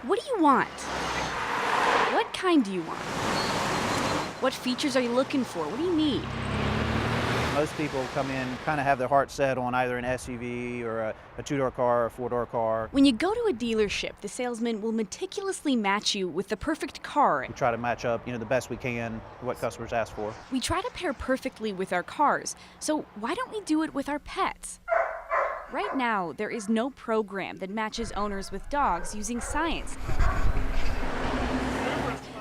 What do you want? What kind do you want? What features are you looking for? What do you need? Most people come in kind of have their heart set on either an SUV or a two-door car or a four-door car. When you go to a dealership, the salesman will meticulously match you with the perfect car. We try to match up, the best we can what customers ask for. We try to pair perfectly with our cars, so why don't we do it with our pets? Right now, there is no program that matches owners with dogs using science,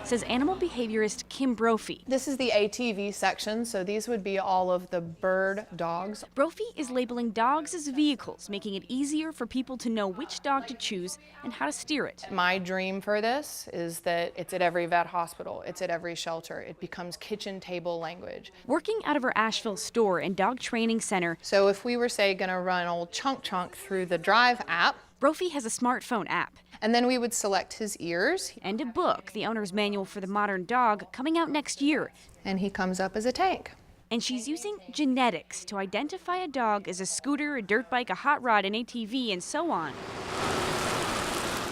says animal behaviorist Kim Brophy. This is the ATV section, so these would be all of the bird dogs. Brophy is labeling dogs as vehicles, making it easier for people to know which dog to choose and how to steer it. My dream for this is that it's at every vet hospital, it's at every shelter. It becomes kitchen table language. Working out of her Asheville store and dog training center, So if we were, say, gonna run old Chunk through the Drive app, Brophy has a smartphone app and then we would select his ears, and a book, The Owner's Manual for the Modern Dog, coming out next year. and he comes up as a tank. And she's using genetics to identify a dog as a scooter, a dirt bike, a hot rod, an ATV, and so on.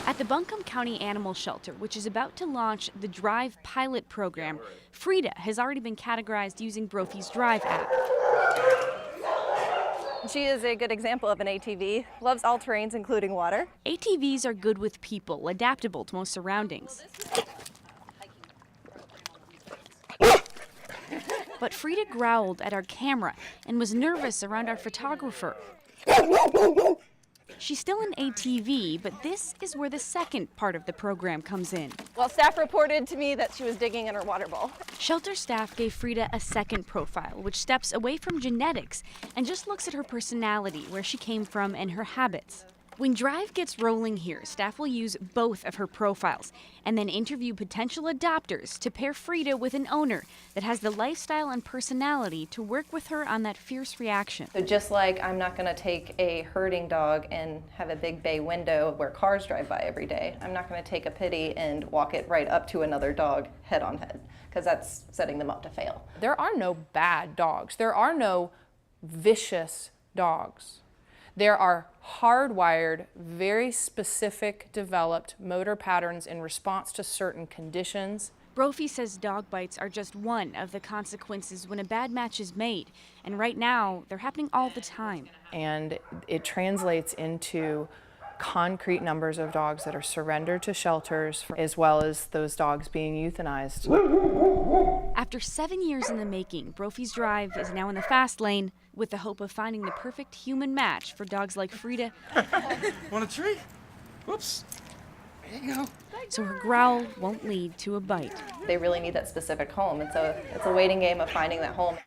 At the Buncombe County Animal Shelter, which is about to launch the Drive pilot program, Frida has already been categorized using Brophy's Drive app. She is a good example of an ATV, loves all terrains, including water. ATVs are good with people, adaptable to most surroundings. But Frida growled at our camera and was nervous around our photographer. She's still an ATV, but this is where the second part of the program comes in. Well, staff reported to me that she was digging in her water bowl. Shelter staff gave Frida a second profile, which steps away from genetics and just looks at her personality, where she came from, and her habits. When Drive gets rolling here, staff will use both of her profiles and then interview potential adopters to pair Frida with an owner that has the lifestyle and personality to work with her on that fierce reaction. So just like I'm not going to take a herding dog and have a big bay window where cars drive by every day, I'm not going to take a pitty and walk it right up to another dog head on head, because that's setting them up to fail. There are no bad dogs. There are no vicious dogs. There are hardwired, very specific, developed motor patterns in response to certain conditions. Brophy says dog bites are just one of the consequences when a bad match is made, and right now they're happening all the time. And it translates into concrete numbers of dogs that are surrendered to shelters, as well as those dogs being euthanized. After 7 years in the making, Brophy's Drive is now in the fast lane with the hope of finding the perfect human match for dogs like Frida. Want a treat? Whoops. There you go. So her growl won't lead to a bite. They really need that specific home. It's a waiting game of finding that home.